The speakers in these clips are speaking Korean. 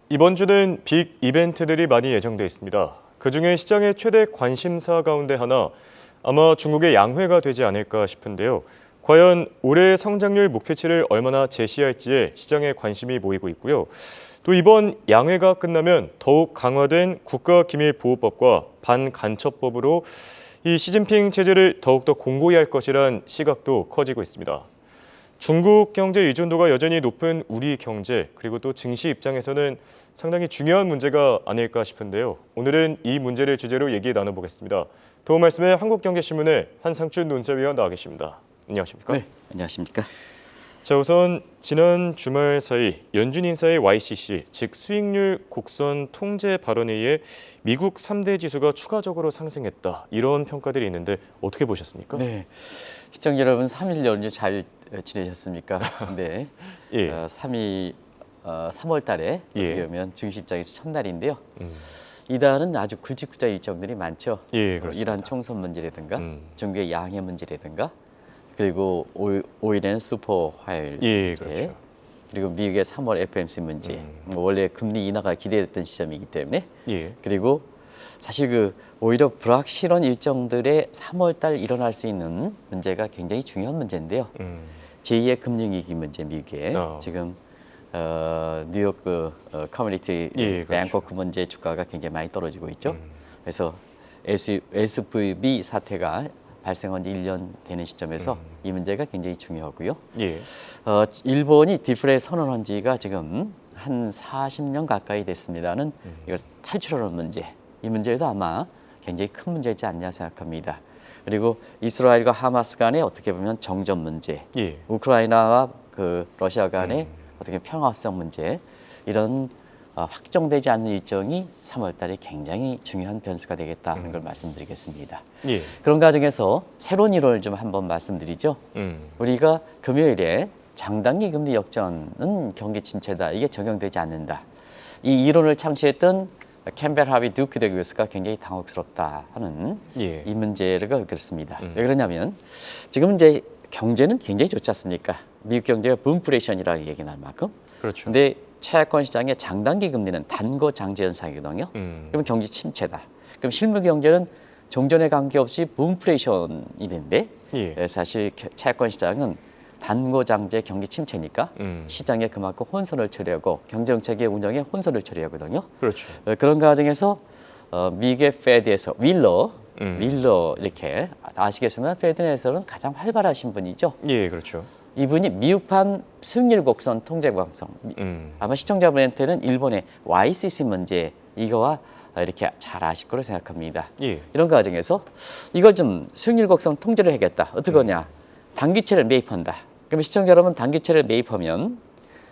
이번 주는 빅 이벤트들이 많이 예정돼 있습니다. 그중에 시장의 최대 관심사 가운데 하나, 아마 중국의 양회가 되지 않을까 싶은데요. 과연 올해 성장률 목표치를 얼마나 제시할지에 시장에 관심이 모이고 있고요. 또 이번 양회가 끝나면 더욱 강화된 국가기밀보호법과 반간첩법으로 이 시진핑 체제를 더욱더 공고히 할 것이란 시각도 커지고 있습니다. 중국 경제 의존도가 여전히 높은 우리 경제, 그리고 또 증시 입장에서는 상당히 중요한 문제가 아닐까 싶은데요. 오늘은 이 문제를 주제로 얘기 나눠보겠습니다. 도움 말씀에 한국경제신문의 한상춘 논설위원 나와 계십니다. 안녕하십니까? 네, 안녕하십니까? 자, 우선 지난 주말 사이 연준 인사의 YCC, 즉 수익률 곡선 통제 발언에 의해 미국 3대 지수가 추가적으로 상승했다. 이런 평가들이 있는데 어떻게 보셨습니까? 네, 시청자 여러분 3일 연휴 잘 지내셨습니까? 네, 예. 3월 달에 어떻게 예. 보면 증시 입장에서 첫날인데요. 이달은 아주 굵직굵직한 일정들이 많죠. 예, 그렇습니다. 이란 총선 문제라든가 중국의 양해 문제라든가 그리고 5일에는 슈퍼 화요일 예, 문제 그렇죠. 그리고 미국의 3월 FOMC 문제 원래 금리 인하가 기대됐던 시점이기 때문에 예. 그리고 사실 오히려 불확실한 일정들의 3월 달 일어날 수 있는 문제가 굉장히 중요한 문제인데요. 제2의 금융위기 문제 미국에 지금 뉴욕 커뮤니티 예, 그렇죠. 뱅커크 문제 주가가 굉장히 많이 떨어지고 있죠. 그래서 SVB 사태가 발생한 지 1년 되는 시점에서 이 문제가 굉장히 중요하고요. 예. 일본이 디플레 선언한 지가 지금 한 40년 가까이 됐습니다는 이거 탈출하는 문제. 이 문제도 아마 굉장히 큰 문제이지 않냐 생각합니다. 그리고 이스라엘과 하마스 간의 어떻게 보면 정전 문제, 예. 우크라이나와 러시아 간의 어떻게 평화합성 문제 이런 확정되지 않는 일정이 3월 달에 굉장히 중요한 변수가 되겠다는 걸 말씀드리겠습니다. 예. 그런 과정에서 새로운 이론을 좀 한번 말씀드리죠. 우리가 금요일에 장단기 금리 역전은 경기 침체다. 이게 적용되지 않는다. 이 이론을 창시했던 캠벨 하비 듀크 교수가 굉장히 당혹스럽다 하는 예. 이 문제를 그렇습니다. 왜 그러냐면 지금 이제 경제는 굉장히 좋지 않습니까? 미국 경제가 붐프레이션이라고 얘기 날 만큼. 그렇죠. 근데 채권 시장의 장단기 금리는 단고 장제 현상이거든요. 그러면 경기 침체다. 그럼 실물 경제는 종전에 관계없이 붐프레이션이 된데 예. 사실 채권 시장은 단고 장제 경기 침체니까 시장에 그만큼 혼선을 처리하고 경제 정책의 운영에 혼선을 처리하거든요. 그렇죠. 그런 과정에서 미국의 페드에서 윌러 이렇게 아시겠지만 페드 내에서는 가장 활발하신 분이죠. 예, 그렇죠. 이분이 미국판 수익률 곡선 통제 방송. 아마 시청자분한테는 일본의 YCC 문제 이거와 이렇게 잘 아실 거로 생각합니다. 예. 이런 과정에서 이걸 좀 수익률 곡선 통제를 하겠다. 어떻게 하냐? 단기채를 매입한다. 그러면 시청자 여러분 단기채를 매입하면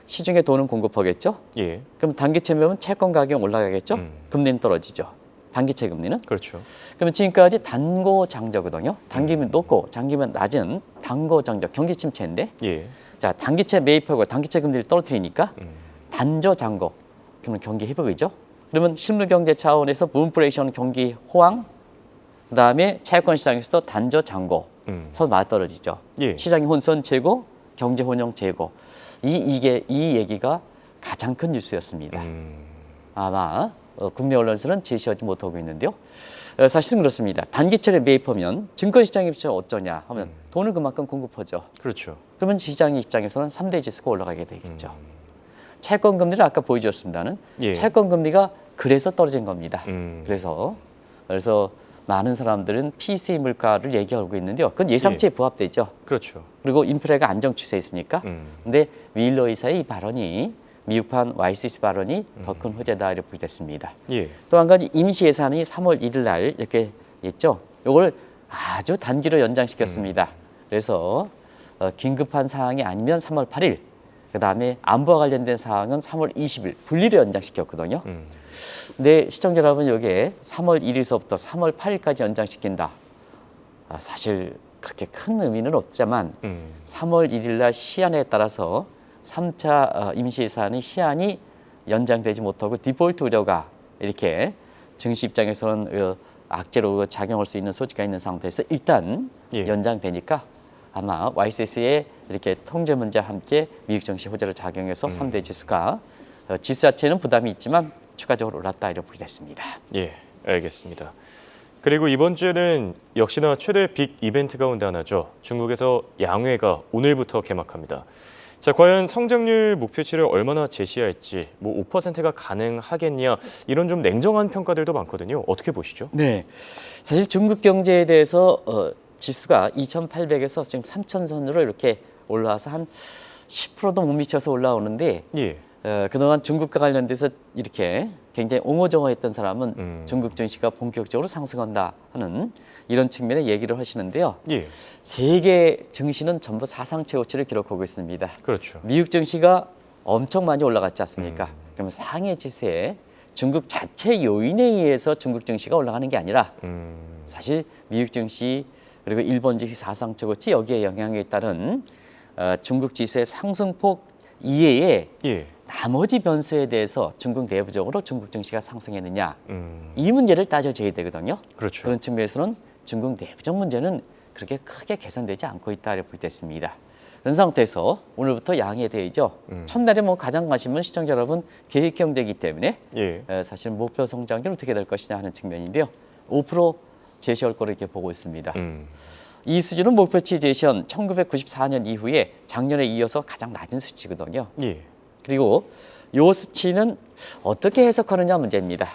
시중에 돈은 공급하겠죠? 예. 그럼 단기채 매면 채권 가격 올라가겠죠? 금리는 떨어지죠. 단기채 금리는. 그렇죠. 그러면 지금까지 단고 장저거든요. 단기면 높고 장기면 낮은 단고 장저 경기 침체인데 예. 자 단기채 매입하고 단기채 금리를 떨어뜨리니까 단저 장고 그러면 경기 회복이죠. 그러면 실물 경제 차원에서 붐프레이션 경기 호황 그다음에 채권 시장에서도 단저 장고 서로 맞떨어지죠. 예. 시장의 혼선 제고 경제 혼용 제고 이 얘기가 가장 큰 뉴스였습니다. 아마 국내 언론에서는 제시하지 못하고 있는데요. 사실은 그렇습니다. 단기채를 매입하면 증권시장 입장에서 어쩌냐 하면 돈을 그만큼 공급하죠. 그렇죠. 그러면 시장 입장에서는 3대 지수가 올라가게 되겠죠. 채권 금리를 아까 보여주었습니다는 예. 채권 금리가 그래서 떨어진 겁니다. 그래서 많은 사람들은 PCE 물가를 얘기하고 있는데요. 그건 예상치에 부합되죠. 그렇죠. 그리고 인플레가 안정 추세에 있으니까. 근데 윌러 이사의 이 발언이 미국판 YCC 발언이 더 큰 호재다 이렇게 됐습니다. 예. 또 한 가지 임시 예산이 3월 1일 날 이렇게 있죠. 이걸 아주 단기로 연장시켰습니다. 그래서 긴급한 사항이 아니면 3월 8일, 그다음에 안보와 관련된 사항은 3월 20일 분리로 연장시켰거든요. 근데 시청자 여러분 여기에 3월 1일서부터 3월 8일까지 연장시킨다. 사실 그렇게 큰 의미는 없지만 3월 1일 날 시한에 따라서 3차 임시예산의 시한이 연장되지 못하고 디폴트 우려가 이렇게 증시 입장에서는 악재로 작용할 수 있는 소지가 있는 상태에서 일단 연장되니까 아마 YCC의 이렇게 통제 문제와 함께 미국 증시 호재로 작용해서 3대 지수가 지수 자체는 부담이 있지만 추가적으로 올랐다 이렇게 보게 됐습니다. 예, 알겠습니다. 그리고 이번 주에는 역시나 최대 빅 이벤트 가운데 하나죠. 중국에서 양회가 오늘부터 개막합니다. 자, 과연 성장률 목표치를 얼마나 제시할지, 뭐 5%가 가능하겠냐, 이런 좀 냉정한 평가들도 많거든요. 어떻게 보시죠? 네, 사실 중국 경제에 대해서 지수가 2,800에서 지금 3,000선으로 이렇게 올라와서 한 10%도 못 미쳐서 올라오는데 예. 그동안 중국과 관련돼서 이렇게 굉장히 옹호정호했던 사람은 중국 증시가 본격적으로 상승한다 하는 이런 측면의 얘기를 하시는데요. 예. 세계 증시는 전부 사상 최고치를 기록하고 있습니다. 그렇죠. 미국 증시가 엄청 많이 올라갔지 않습니까? 그러면 상해 지수에 중국 자체 요인에 의해서 중국 증시가 올라가는 게 아니라 사실 미국 증시 그리고 일본 증시 사상 최고치 여기에 영향에 따른 중국 지수의 상승폭 이외에 예. 나머지 변수에 대해서 중국 내부적으로 중국 증시가 상승했느냐 이 문제를 따져줘야 되거든요. 그렇죠. 그런 측면에서는 중국 내부적 문제는 그렇게 크게 개선되지 않고 있다 이렇게 볼 때 있습니다. 그런 상태에서 오늘부터 양해 대회죠. 첫날에 뭐 가장 관심은 시청자 여러분 계획 경제이기 때문에 예. 사실 목표 성장률 어떻게 될 것이냐 하는 측면인데요. 5% 제시할 거로 이렇게 보고 있습니다. 이 수준은 목표치 제시한 1994년 이후에 작년에 이어서 가장 낮은 수치거든요. 예. 그리고 이 수치는 어떻게 해석하느냐 문제입니다.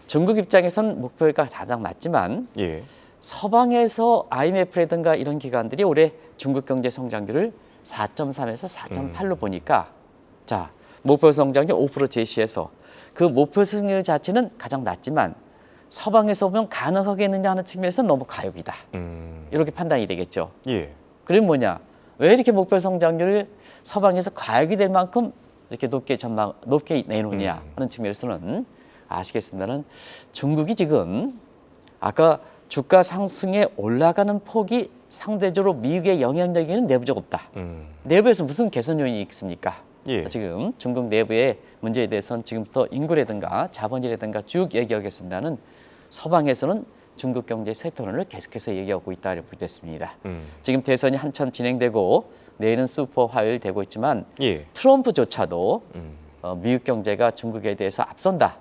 중국 입장에서는 목표가 가장 낮지만 예. 서방에서 IMF라든가 이런 기관들이 올해 중국 경제 성장률을 4.3에서 4.8로 보니까 자 목표 성장률 5% 제시해서 그 목표 성장률 자체는 가장 낮지만 서방에서 보면 가능하겠느냐 하는 측면에서 너무 가혹이다. 이렇게 판단이 되겠죠. 예. 그럼 뭐냐? 왜 이렇게 목표 성장률을 서방에서 과격이 될 만큼 이렇게 높게 내놓냐 하는 측면에서는 아시겠습니다는 중국이 지금 아까 주가 상승에 올라가는 폭이 상대적으로 미국의 영향력에는 내부적 없다. 내부에서 무슨 개선 요인이 있습니까? 예. 지금 중국 내부의 문제에 대해서는 지금부터 인구라든가 자본이라든가 쭉 얘기하겠습니다는 서방에서는 중국 경제 쇠퇴론을 계속해서 얘기하고 있다고 보겠습니다. 지금 대선이 한참 진행되고 내일은 슈퍼 화요일 되고 있지만 예. 트럼프조차도 미국 경제가 중국에 대해서 앞선다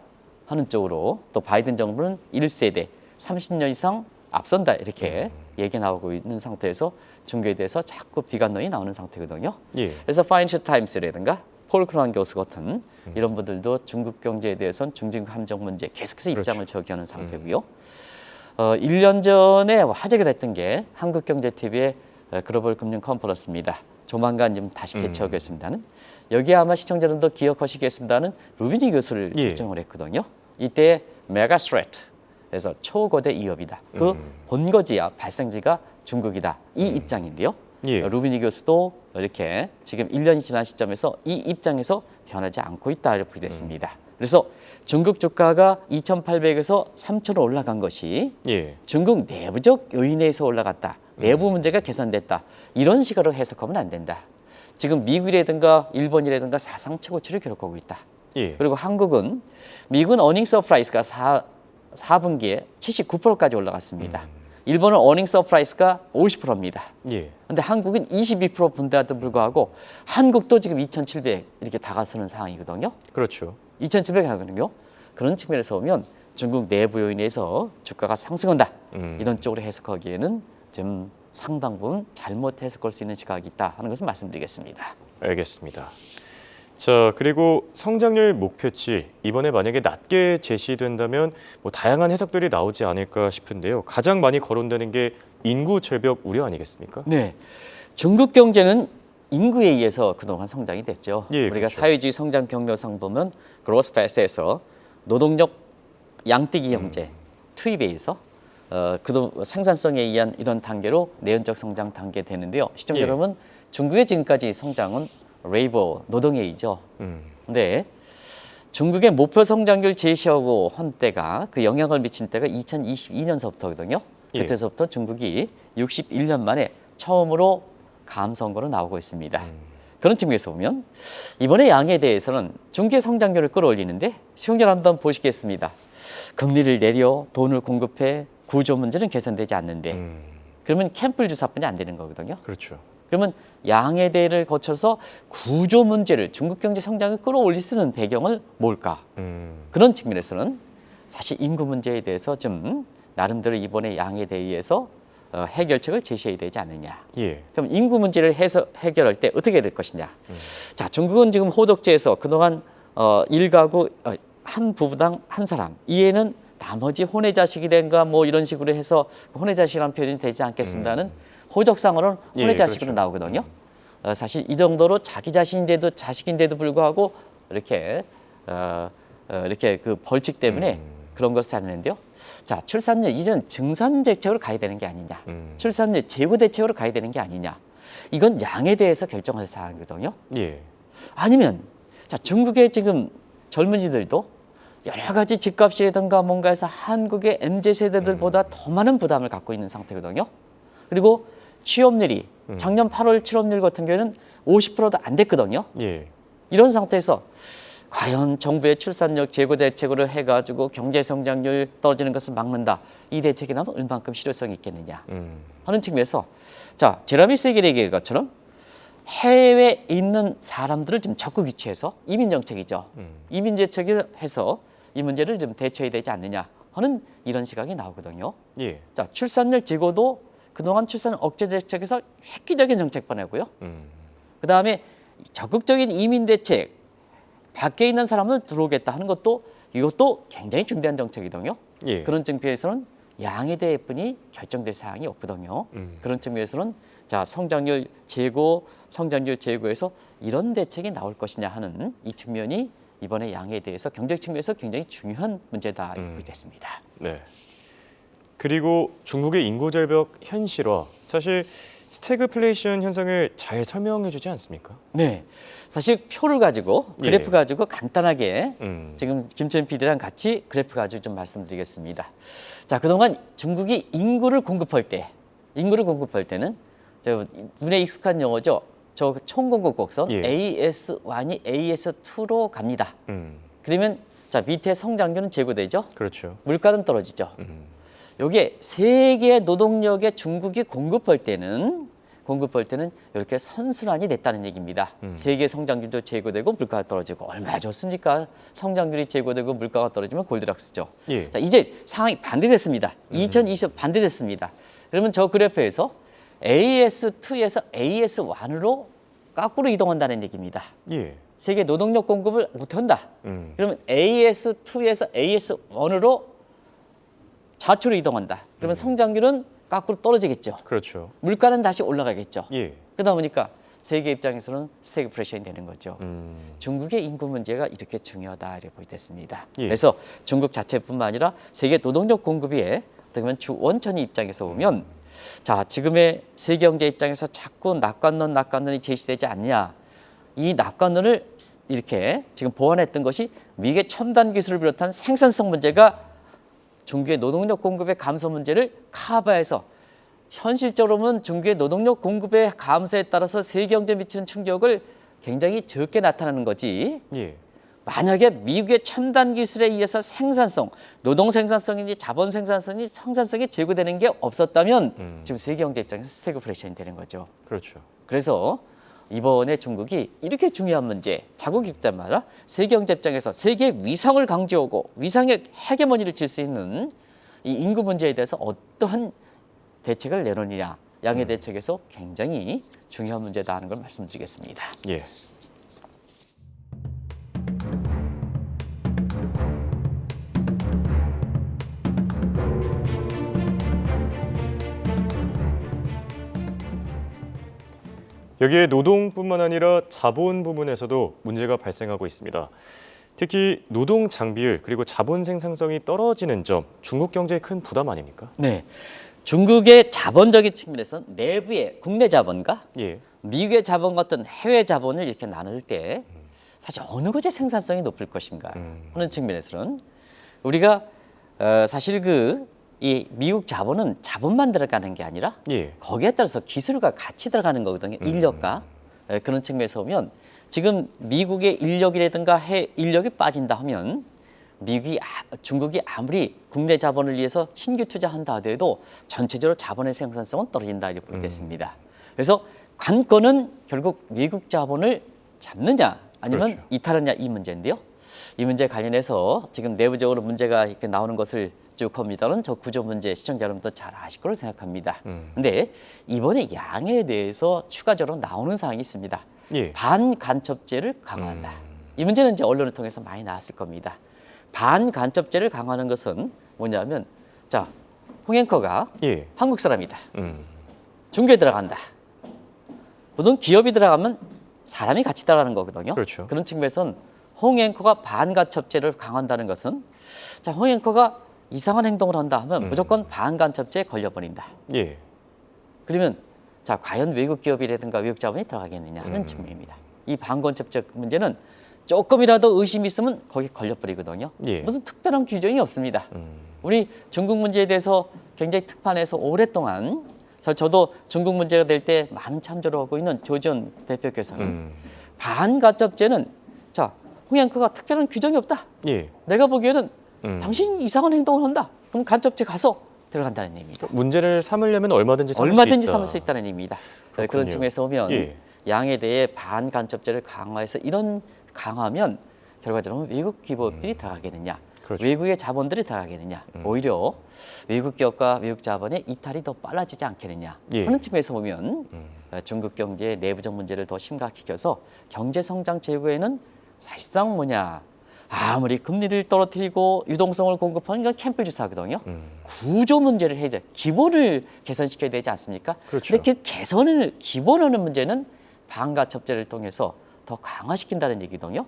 하는 쪽으로 또 바이든 정부는 1세대 30년 이상 앞선다 이렇게 얘기 나오고 있는 상태에서 중국에 대해서 자꾸 비관론이 나오는 상태거든요. 예. 그래서 파이낸셜 타임스라든가 폴 크루한 교수 같은 이런 분들도 중국 경제에 대해서는 중증 함정 문제 계속해서 입장을 저기하는 상태고요. 1년 전에 화제가 됐던 게 한국경제TV의 글로벌 금융 컨퍼런스입니다. 조만간 좀 다시 개최하겠습니다는 여기에 아마 시청자분도 기억하시겠습니다는 루비니 교수를 예. 초청을 했거든요. 이때 메가 스트레트 그래서 초거대 위협이다. 그 본거지야 발생지가 중국이다. 이 입장인데요. 예. 루비니 교수도 이렇게 지금 1년이 지난 시점에서 이 입장에서 변하지 않고 있다 이렇게 됐습니다. 그래서 중국 주가가 2,800에서 3,000원 올라간 것이 예. 중국 내부적 요인에 의해서 올라갔다. 내부 문제가 개선됐다. 이런 식으로 해석하면 안 된다. 지금 미국이라든가 일본이라든가 사상 최고치를 기록하고 있다. 예. 그리고 한국은 미국은 어닝 서프라이즈가 4분기에 79%까지 올라갔습니다. 일본은 어닝 서프라이즈가 50%입니다. 예. 근데 한국은 22% 분대에도 불구하고 한국도 지금 2,700 이렇게 다가서는 상황이거든요. 그렇죠. 2,700 하거든요. 그런 측면에서 보면 중국 내부 요인에서 주가가 상승한다. 이런 쪽으로 해석하기에는 좀 상당 부분 잘못 해석할 수 있는 시각이 있다 하는 것을 말씀드리겠습니다. 알겠습니다. 자, 그리고 성장률 목표치 이번에 만약에 낮게 제시된다면 뭐 다양한 해석들이 나오지 않을까 싶은데요. 가장 많이 거론되는 게 인구 절벽 우려 아니겠습니까? 네, 중국 경제는 인구에 의해서 그동안 성장이 됐죠. 예, 우리가 그렇죠. 사회주의 성장 경로상 보면 그로스 패스에서 노동력 양뛰기 경제 투입에 의해서 그동 생산성에 의한 이런 단계로 내연적 성장 단계 되는데요. 시청자 예. 여러분, 중국의 지금까지 성장은 레이버 노동에 의죠. 근데 중국의 목표 성장률 제시하고 한 때가 그 영향을 미친 때가 2022년서부터거든요. 예. 그때서부터 중국이 61년 만에 처음으로 감선거로 나오고 있습니다. 그런 측면에서 보면 이번에 양에 대해서는 중계 성장률을 끌어올리는데 시청자 한번 보시겠습니다. 금리를 내려 돈을 공급해 구조 문제는 개선되지 않는데 그러면 캠플 주사뿐이 안 되는 거거든요. 그렇죠. 그러면 양해대를 거쳐서 구조 문제를 중국 경제 성장을 끌어올릴 수 있는 배경을 뭘까? 그런 측면에서는 사실 인구 문제에 대해서 좀 나름대로 이번에 양해대의에서 해결책을 제시해야 되지 않느냐. 예. 그럼 인구 문제를 해결할 때 어떻게 될 것이냐. 자, 중국은 지금 호덕제에서 그동안 일가구 한 부부당 한 사람 이에는 나머지 혼외 자식이 된가 뭐 이런 식으로 해서 혼외 자식이라는 표현이 되지 않겠습니다는 호적상으로는 혼외 예, 자식으로 그렇죠. 나오거든요. 사실 이 정도로 자기 자신인데도 자식인데도 불구하고 이렇게 이렇게 그 벌칙 때문에 그런 것을 하는데요. 자, 출산율 이제는 증산 대책으로 가야 되는 게 아니냐. 출산율 제고 대책으로 가야 되는 게 아니냐. 이건 양에 대해서 결정할 사항이거든요. 예. 아니면 자, 중국의 지금 젊은이들도 여러 가지 집값이라든가 뭔가 해서 한국의 MZ세대들보다 더 많은 부담을 갖고 있는 상태거든요. 그리고 취업률이 작년 8월 취업률 같은 경우에는 50%도 안 됐거든요. 예. 이런 상태에서 과연 정부의 출산력 제고 대책으로 해가지고 경제 성장률 떨어지는 것을 막는다. 이 대책이라면 얼만큼 실효성이 있겠느냐 하는 측면에서 자, 제레미 세겔이 얘기한 것처럼 해외에 있는 사람들을 좀 적극 유치해서 이민 정책이죠. 이민 정책을 해서 이 문제를 좀 대처해야 되지 않느냐 하는 이런 시각이 나오거든요. 예. 자, 출산율 제고도 그동안 출산 억제 대책에서 획기적인 정책 보내고요. 그다음에 적극적인 이민 대책, 밖에 있는 사람을 들어오겠다 하는 것도 이것도 굉장히 중대한 정책이거든요. 예. 그런 측면에서는 양에 대해 뿐이 결정될 사항이 없거든요. 그런 측면에서는 자, 성장률 제고에서 이런 대책이 나올 것이냐 하는 이 측면이 이번에 양에 대해서 경제 측면에서 굉장히 중요한 문제다 이렇게 됐습니다. 네. 그리고 중국의 인구 절벽 현실화, 사실 스태그플레이션 현상을 잘 설명해 주지 않습니까? 네, 사실 표를 가지고 그래프 예. 가지고 간단하게 지금 지금 김천 PD랑 같이 그래프 가지고 좀 말씀드리겠습니다. 자, 그동안 중국이 인구를 공급할 때는 저 눈에 익숙한 용어죠. 저 총공급 곡선 예. AS1이 AS2로 갑니다. 그러면 자, 밑에 성장률은 제고되죠. 그렇죠. 물가는 떨어지죠. 요게 세계 노동력에 중국이 공급할 때는 이렇게 선순환이 됐다는 얘기입니다. 세계 성장률도 제고되고 물가가 떨어지고 얼마나 좋습니까? 성장률이 제고되고 물가가 떨어지면 골드락스죠. 예. 자, 이제 상황이 반대됐습니다. 2020 반대됐습니다. 그러면 저 그래프에서 AS2에서 AS1으로 거꾸로 이동한다는 얘기입니다. 예. 세계 노동력 공급을 못한다. 그러면 AS2에서 AS1으로 좌초로 이동한다. 그러면 성장률은 거꾸로 떨어지겠죠. 그렇죠. 물가는 다시 올라가겠죠. 예. 그러다 보니까 세계 입장에서는 스태그플레이션이 되는 거죠. 중국의 인구 문제가 이렇게 중요하다 이렇게 보겠습니다. 예. 그래서 중국 자체뿐만 아니라 세계 노동력 공급이 어떻게 보면 주 원천이 입장에서 보면 자, 지금의 세계 경제 입장에서 자꾸 낙관론이 제시되지 않냐. 이 낙관론을 이렇게 지금 보완했던 것이 미국의 첨단 기술을 비롯한 생산성 문제가 중국의 노동력 공급의 감소 문제를 커버해서 현실적으로는 중국의 노동력 공급의 감소에 따라서 세계 경제에 미치는 충격을 굉장히 적게 나타나는 거지. 예. 만약에 미국의 첨단 기술에 의해서 생산성, 노동 생산성인지 자본 생산성인지 생산성이 제고되는 게 없었다면 지금 세계 경제 입장에서 스태그플레이션이 되는 거죠. 그렇죠. 그래서 이번에 중국이 이렇게 중요한 문제, 자국 입장마다 세계 경제 입장에서 세계 위상을 강조하고 위상의 헤게모니를 질 수 있는 이 인구 문제에 대해서 어떠한 대책을 내놓느냐, 양의 대책에서 굉장히 중요한 문제다 하는 걸 말씀드리겠습니다. 예. 여기에 노동뿐만 아니라 자본 부분에서도 문제가 발생하고 있습니다. 특히 노동 장비율 그리고 자본 생산성이 떨어지는 점, 중국 경제에 큰 부담 아닙니까? 네, 중국의 자본적인 측면에서 내부의 국내 자본과 예. 미국의 자본 같은 해외 자본을 이렇게 나눌 때 사실 어느 것이 생산성이 높을 것인가 하는 측면에서는 우리가 사실 이 미국 자본은 자본만 들어가는 게 아니라 예. 거기에 따라서 기술과 같이 들어가는 거거든요. 인력과 그런 측면에서 보면 지금 미국의 인력이라든가 해외 인력이 빠진다 하면 중국이 아무리 국내 자본을 위해서 신규 투자한다 하더라도 전체적으로 자본의 생산성은 떨어진다 이렇게 보겠습니다. 그래서 관건은 결국 외국 자본을 잡느냐 아니면 그렇죠. 이탈하느냐 이 문제인데요. 이 문제 관련해서 지금 내부적으로 문제가 이렇게 나오는 것을 쭉 봅니다는 저 구조 문제 시청자 여러분도 잘 아실 거로 생각합니다. 근데 이번에 양에 대해서 추가적으로 나오는 사항이 있습니다. 예. 반간첩죄를 강화한다. 이 문제는 이제 언론을 통해서 많이 나왔을 겁니다. 반간첩죄를 강화하는 것은 뭐냐면 자, 홍 앵커가 예. 한국 사람이다. 음. 중국에 들어간다. 모든 기업이 들어가면 사람이 같이 들어가는 거거든요. 그렇죠. 그런 측면에서는 홍 앵커가 반간첩죄를 강화한다는 것은 자, 홍 앵커가 이상한 행동을 한다 하면 무조건 반간첩죄에 걸려버린다. 예. 그러면 자, 과연 외국 기업이라든가 외국 자본이 들어가겠느냐 하는 측면입니다. 이 반간첩죄 문제는 조금이라도 의심이 있으면 거기 걸려버리거든요. 예. 무슨 특별한 규정이 없습니다. 우리 중국 문제에 대해서 굉장히 특판에서 오랫동안 저도 중국 문제가 될 때 많은 참조를 하고 있는 조지현 대표께서는 반간첩죄는 자, 홍 앵커가 특별한 규정이 없다. 예. 내가 보기에는 당신이 이상한 행동을 한다. 그럼 간첩죄 가서 들어간다는 얘기입니다. 문제를 삼으려면 얼마든지 삼을 얼마든지 수 있다. 삼을 수 있다는 얘기입니다. 그렇군요. 그런 측면에서 보면 예. 양에 대해 반간첩죄를 강화해서 이런 강화하면 결과적으로 외국 기업들이 들어가겠느냐, 그렇죠. 외국의 자본들이 들어가겠느냐, 오히려 외국 기업과 외국 자본의 이탈이 더 빨라지지 않겠느냐 예. 하는 측면에서 보면 중국 경제의 내부적 문제를 더 심각시켜서 경제 성장 제고에는 사실상 뭐냐 아무리 금리를 떨어뜨리고 유동성을 공급하는 건 캠프 주사거든요. 구조 문제를 해야 돼. 기본을 개선시켜야 되지 않습니까? 그렇죠. 근데 그 개선을 기본하는 문제는 반간첩죄를 통해서 더 강화시킨다는 얘기거든요.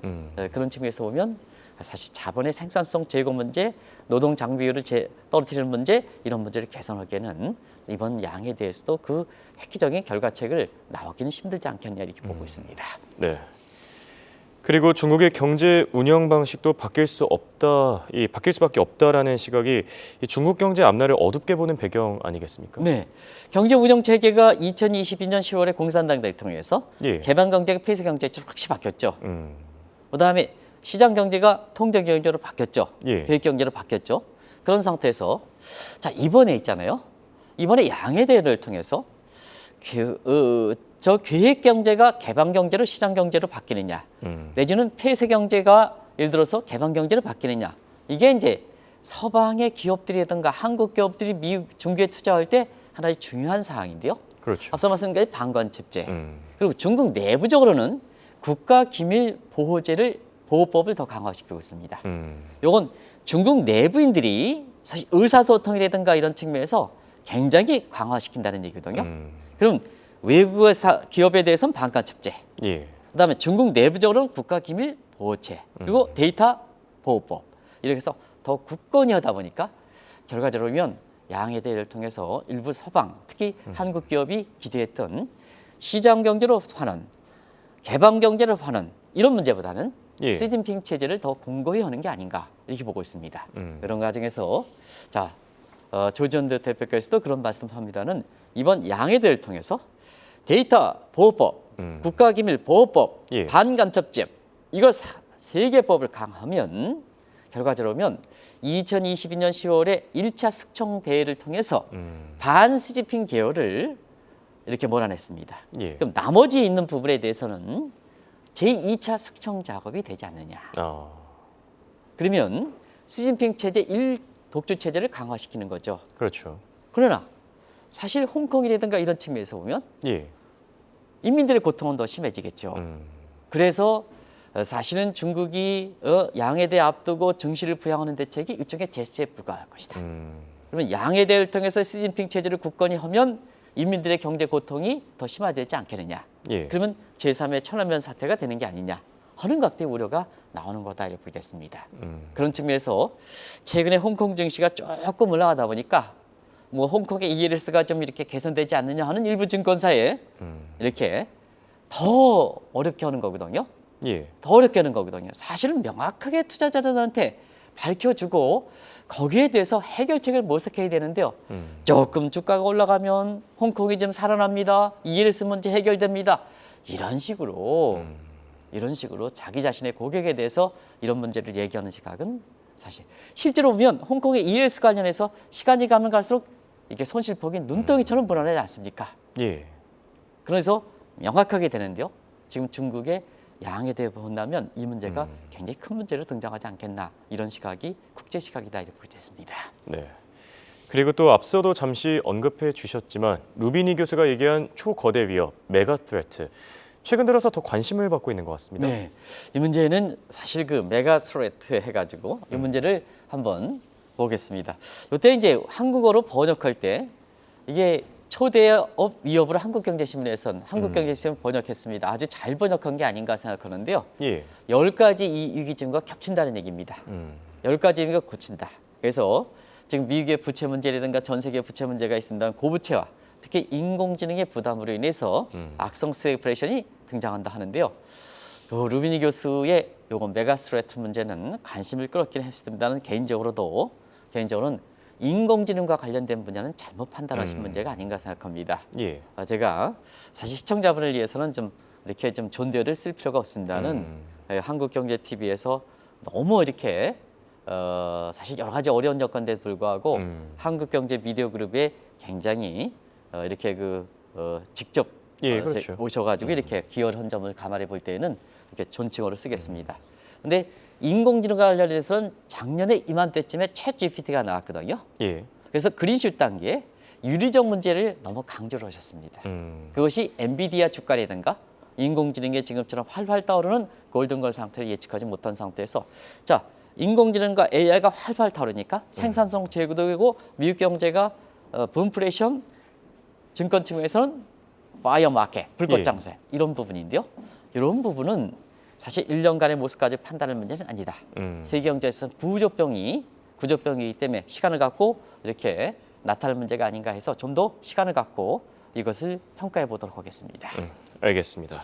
그런 측면에서 보면 사실 자본의 생산성 제고 문제, 노동 장비율을 떨어뜨리는 문제 이런 문제를 개선하기에는 이번 양에 대해서도 그 획기적인 결과책을 나오기는 힘들지 않겠냐 이렇게 보고 있습니다. 네. 그리고 중국의 경제 운영 방식도 바뀔 수밖에 없다라는 시각이 이 중국 경제 앞날을 어둡게 보는 배경 아니겠습니까? 네, 경제 운영 체계가 2022년 10월에 공산당 대통령에서 예. 개방 경제가 폐쇄 경제처럼 확실히 바뀌었죠. 음. 그다음에 시장 경제가 통제 경제로 바뀌었죠. 예. 계획 경제로 바뀌었죠. 그런 상태에서 자 이번에 있잖아요. 이번에 양의 대회를 통해서 저 계획 경제가 개방 경제로 시장 경제로 바뀌느냐, 내지는 폐쇄 경제가 예를 들어서 개방 경제로 바뀌느냐, 이게 이제 서방의 기업들이라든가 한국 기업들이 미국 중국에 투자할 때 하나의 중요한 사항인데요. 그렇죠. 앞서 말씀드린 반간첩죄. 그리고 중국 내부적으로는 국가기밀보호법을 더 강화시키고 있습니다. 이건 중국 내부인들이 사실 의사소통이라든가 이런 측면에서 굉장히 강화시킨다는 얘기거든요. 그럼 외국의 기업에 대해서는 반간첩죄, 예. 그다음에 중국 내부적으로는 국가기밀보호체, 그리고 데이터 보호법 이렇게 해서 더 굳건히 하다 보니까 결과적으로 보면 양의 대회를 통해서 일부 서방, 특히 한국 기업이 기대했던 시장 경제로 하는 개방 경제를 하는 이런 문제보다는 예. 시진핑 체제를 더 공고히 하는 게 아닌가 이렇게 보고 있습니다. 그런 과정에서 자 조지현 대표께서도 그런 말씀합니다는 이번 양의 대회를 통해서 데이터 보호법, 국가기밀보호법, 예. 반간첩죄 이걸 세 개 법을 강화하면 결과적으로 보면 2022년 10월에 1차 숙청 대회를 통해서 반시진핑 계열을 이렇게 몰아냈습니다. 예. 그럼 나머지 있는 부분에 대해서는 제2차 숙청 작업이 되지 않느냐. 아. 그러면 시진핑 체제 1독주 체제를 강화시키는 거죠. 그렇죠. 그러나 사실 홍콩이라든가 이런 측면에서 보면 예. 인민들의 고통은 더 심해지겠죠. 그래서 사실은 중국이 양에 대해 앞두고 정시를 부양하는 대책이 일종의 제스처에 불과할 것이다. 그러면 양에 대해를 통해서 시진핑 체제를 굳건히 하면 인민들의 경제 고통이 더 심화되지 않겠느냐. 예. 그러면 제3의 천안면 사태가 되는 게 아니냐 하는 각도의 우려가 나오는 거다 이렇게 보겠습니다. 그런 측면에서 최근에 홍콩 증시가 조금 올라가다 보니까 뭐 홍콩의 ELS가 좀 이렇게 개선되지 않느냐 하는 일부 증권사에 이렇게 더 어렵게 하는 거거든요. 예. 더 어렵게 하는 거거든요. 사실은 명확하게 투자자들한테 밝혀주고 거기에 대해서 해결책을 모색해야 되는데요. 조금 주가가 올라가면 홍콩이 좀 살아납니다. ELS 문제 해결됩니다. 이런 식으로 자기 자신의 고객에 대해서 이런 문제를 얘기하는 시각은 사실 실제로 보면 홍콩의 ELS 관련해서 시간이 가면 갈수록 이게 손실폭이 눈덩이처럼 불어나지 않습니까? 예. 그래서 명확하게 되는데요. 지금 중국의 양에 대해 본다면 이 문제가 굉장히 큰 문제로 등장하지 않겠나 이런 시각이 국제 시각이다 이렇게 보겠습니다. 네. 그리고 또 앞서도 잠시 언급해 주셨지만 루비니 교수가 얘기한 초거대 위협, 메가 트레트. 최근 들어서 더 관심을 받고 있는 것 같습니다. 네, 이 문제는 사실 그 메가 스트레트 해가지고 이 문제를 한번 보겠습니다. 이때 이제 한국어로 번역할 때 이게 초대업 위협을 한국경제신문에서는 한국경제신문 번역했습니다. 아주 잘 번역한 게 아닌가 생각하는데요. 예. 10가지 이 위기증과 겹친다는 얘기입니다. 10가지 위기가 고친다. 그래서 지금 미국의 부채 문제라든가 전 세계 부채 문제가 있습니다. 고부채와 특히 인공지능의 부담으로 인해서 악성 스태그플레이션이 등장한다 하는데요. 요 루비니 교수의 요건 메가스트레트 문제는 관심을 끌었긴 했습니다는 개인적으로는 인공지능과 관련된 분야는 잘못 판단하신 문제가 아닌가 생각합니다. 예. 제가 사실 시청자분을 위해서는 좀 이렇게 좀 존댓을 쓸 필요가 없습니다는 한국경제TV에서 너무 이렇게 사실 여러 가지 어려운 여건에도 불구하고 한국경제 미디어 그룹에 굉장히 이렇게 직접 예, 그렇죠. 오셔가지고 이렇게 기여한 점을 감안해 볼 때에는 이렇게 존칭어를 쓰겠습니다. 근데 인공지능과 관련해서는 작년에 이맘때쯤에 챗 GPT가 나왔거든요. 예. 그래서 그린슛 단계에 윤리적 문제를 너무 강조를 하셨습니다. 그것이 엔비디아 주가라든가 인공지능의 지금처럼 활활 떠오르는 골든걸 상태를 예측하지 못한 상태에서 자 인공지능과 AI가 활활 타오르니까 생산성 제고되고 미국 경제가 붐플레이션 증권 측면에서는 바이어 마켓 불꽃 장세 이런 부분인데요. 이런 부분은 사실 1년간의 모습까지 판단할 문제는 아니다. 세계 경제에서는 구조병이기 때문에 시간을 갖고 이렇게 나타날 문제가 아닌가 해서 좀 더 시간을 갖고 이것을 평가해 보도록 하겠습니다. 알겠습니다.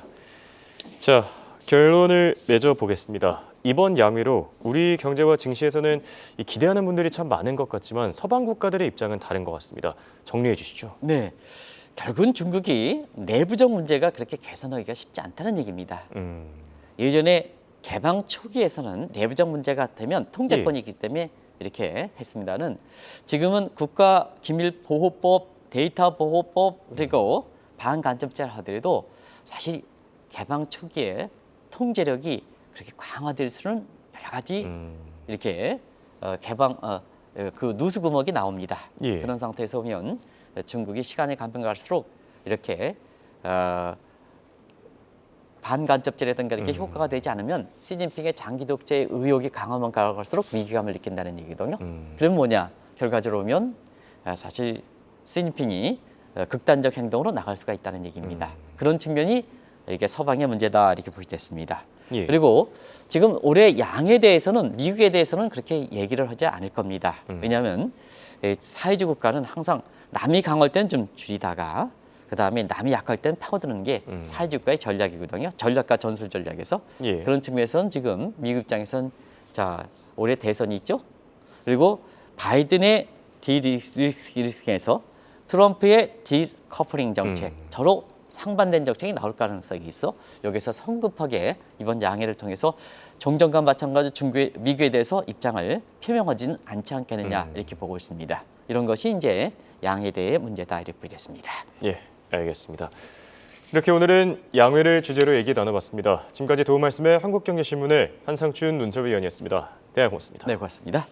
자, 결론을 맺어 보겠습니다. 이번 양회로 우리 경제와 증시에서는 기대하는 분들이 참 많은 것 같지만 서방 국가들의 입장은 다른 것 같습니다. 정리해 주시죠. 네, 결국은 중국이 내부적 문제가 그렇게 개선하기가 쉽지 않다는 얘기입니다. 예전에 개방 초기에서는 내부적 문제가 되면 통제권이기 때문에 이렇게 했습니다는 지금은 국가기밀보호법, 데이터보호법 그리고 반간접죄를 하더라도 사실 개방 초기에 통제력이 그렇게 강화될 수는 여러 가지 이렇게 그 누수구멍이 나옵니다. 예. 그런 상태에서 보면 중국이 시간이 가면 갈수록 이렇게 반간접제라든가 이렇게 효과가 되지 않으면 시진핑의 장기 독재의 의욕이 강하면 갈수록 위기감을 느낀다는 얘기거든요. 그럼 뭐냐? 결과적으로 보면 사실 시진핑이 극단적 행동으로 나갈 수가 있다는 얘기입니다. 그런 측면이 이게 서방의 문제다 이렇게 보겠습니다. 예. 그리고 지금 올해 양에 대해서는 미국에 대해서는 그렇게 얘기를 하지 않을 겁니다. 왜냐하면 사회주의 국가는 항상 남이 강할 때는 좀 줄이다가 그다음에 남이 약할 때는 파고드는 게 사회주의 국가의 전략이거든요. 전략과 전술 전략에서 예. 그런 측면에서는 지금 미국 입장에서는 자 올해 대선이 있죠. 그리고 바이든의 디리스킹에서 트럼프의 디커플링 정책 서로 상반된 정책이 나올 가능성이 있어 여기서 성급하게 이번 양해를 통해서 종전과 마찬가지로 미국에 대해서 입장을 표명하지는 않지 않겠느냐 이렇게 보고 있습니다. 이런 것이 이제 양에 대해 문제다 이렇게 보겠습니다. 예, 알겠습니다. 이렇게 오늘은 양회를 주제로 얘기 나눠봤습니다. 지금까지 도움 말씀에 한국경제신문의 한상춘 논설위원이었습니다. 대화 고맙습니다. 네, 고맙습니다.